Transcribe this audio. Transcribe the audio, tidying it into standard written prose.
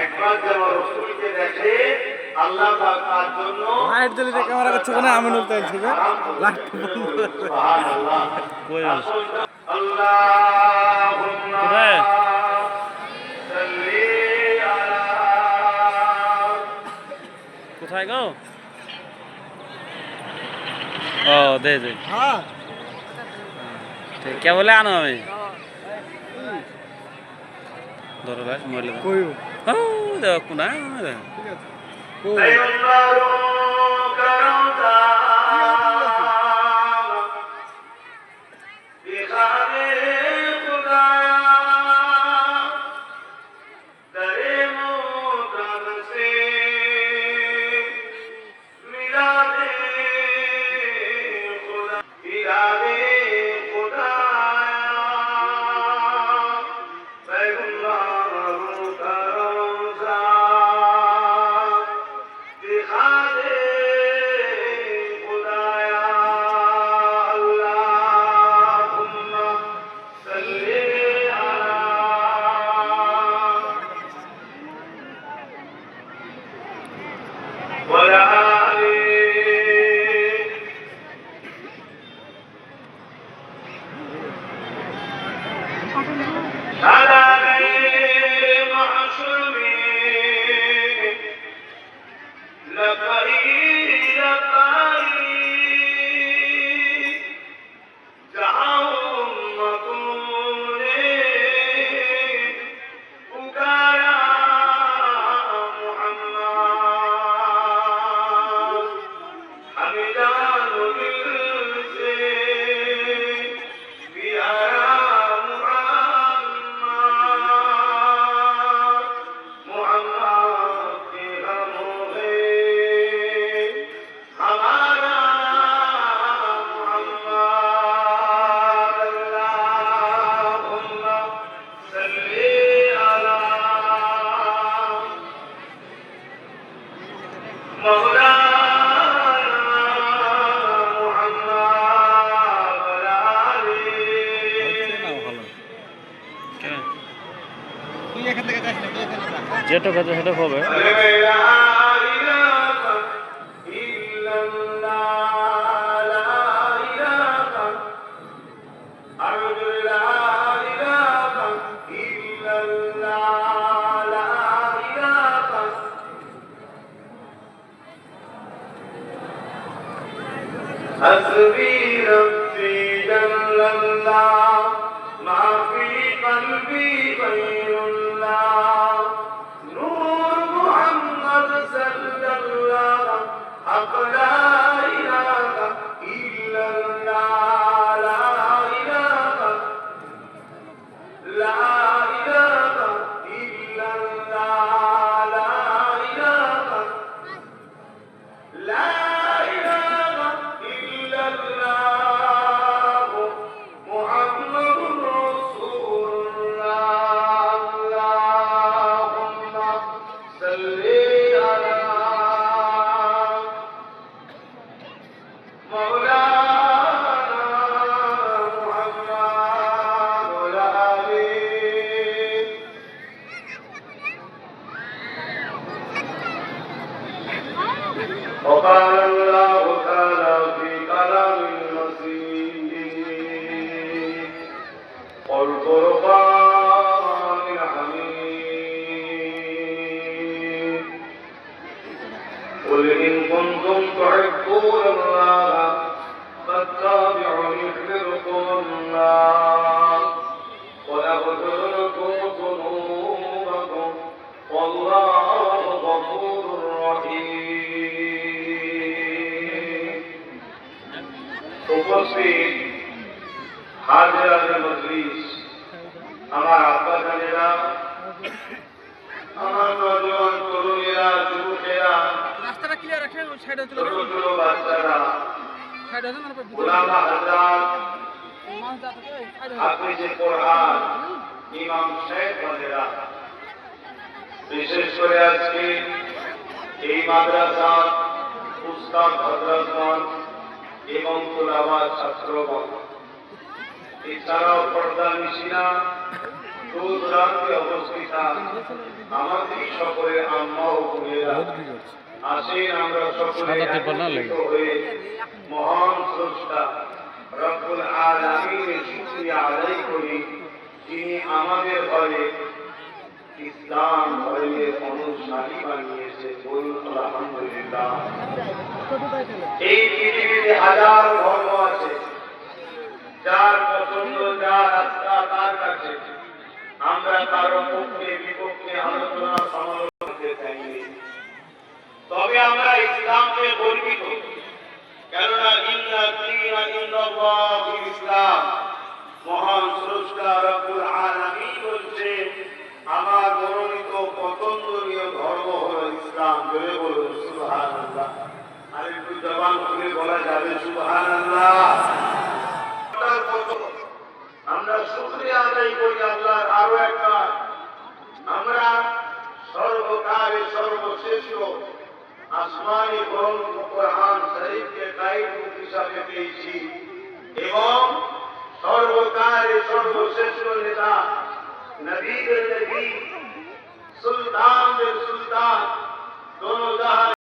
একবার যেমন রাসূলকে দেখে আল্লাহ পাক তার জন্য লাইট জ্বলে ক্যামেরা করছে কোন আমিনুল তাই ছিল লাইট সুবহানাল্লাহ কই আল্লাহুম্মা সাল্লি আলা কোথায় গো ও দে দে হ্যাঁ ঠিক কে বলে আনো আমি ধরো ভাই মোবাইল কই ও দেখো কোনা ঠিক আছে আল্লাহু করতা বিখানে খুদায়া দরে মোকাম সে মিলা দে খুদা মিলা দে খুদায়া আল্লাহু করতা বিখানে খুদায়া আল্লাহুম্মা সাল্লি আলা ওয়া আলি على غير معصومين لبيك لبيك جعهم مكونين وكايا محمد حمدان بالزين بيا যেটা কাছে সেটা হবে حسبي ربي جل الله ما في قلبي غير الله نور محمد صلى الله حق لا إله إلا الله لا إله لا إله إلا الله لا إله لا وقال الله تعالى في كلام المسيح والقرآن الحميد قل إن كنتم تحبون الله فاتبعوني يحببكم الله ويغفر لكم ذنوبكم والله غفور رحيم উপস্থিত হাজিরাদের মজলিস আমার আব্বা জানেরা আমার নজওয়ান তরুণীরা যুবকেরা রাস্তাটা ক্লিয়ার রাখেন সাইডে চলে ছোট ছোট বাচ্চারা সাইডে আছে না উলামা হযরত হাফিজ কোরআন ইমাম শেখ ওয়াজেরা বিশেষ করে আজকে এই মাদ্রাসার উস্তাদ হযরতগণ এবং তোলাবাদ ছাত্রগণ এছাড়াও পর্দা নিশিনা দূর দূরান্তে অবস্থিত আমাদের সকলের আম্মা ও বোনেরা আসেন আমরা সকলে একত্রিত হয়ে মহান স্রষ্টা রব্বুল আলামিনের শুকরিয়া আদায় করি, যিনি আমাদের ঘরে ইসলাম ধর্মের অনুসারী বানিয়েছে। বলুন আলহামদুলিল্লাহ। এই পৃথিবীতে হাজার ধর্ম আছে, যার পছন্দ যার রাস্তা তার কাছে। আমরা কারো পক্ষে বিপক্ষে আলোচনা সমালোচনা করতে চাইনি, তবে আমরা ইসলামকে গর্বিত, কেননা ইন্না দীনা ইনদাল্লাহিল ইসলাম। মহান স্রষ্টা রব্বুল আলামিন বলছেন আমার মনোনীত পছন্দনীয় ধর্ম হলো ইসলাম। বলে বলুন সুবহানাল্লাহ। আর একটু জবান খুলে বলা যাবে সুবহানাল্লাহ। আমরা শুকরিয়া আদায় করি আল্লাহর আরো একবার। আমরা সর্বকালের সর্বশ্রেষ্ঠ আসমানি গ্রন্থ কোরআন শরীফকে গাইড বুক হিসাবে পেয়েছি, এবং সর্বকালের সর্বশ্রেষ্ঠ নেতা নবীদের নবী সুলতানদের সুলতান দোনো জাহান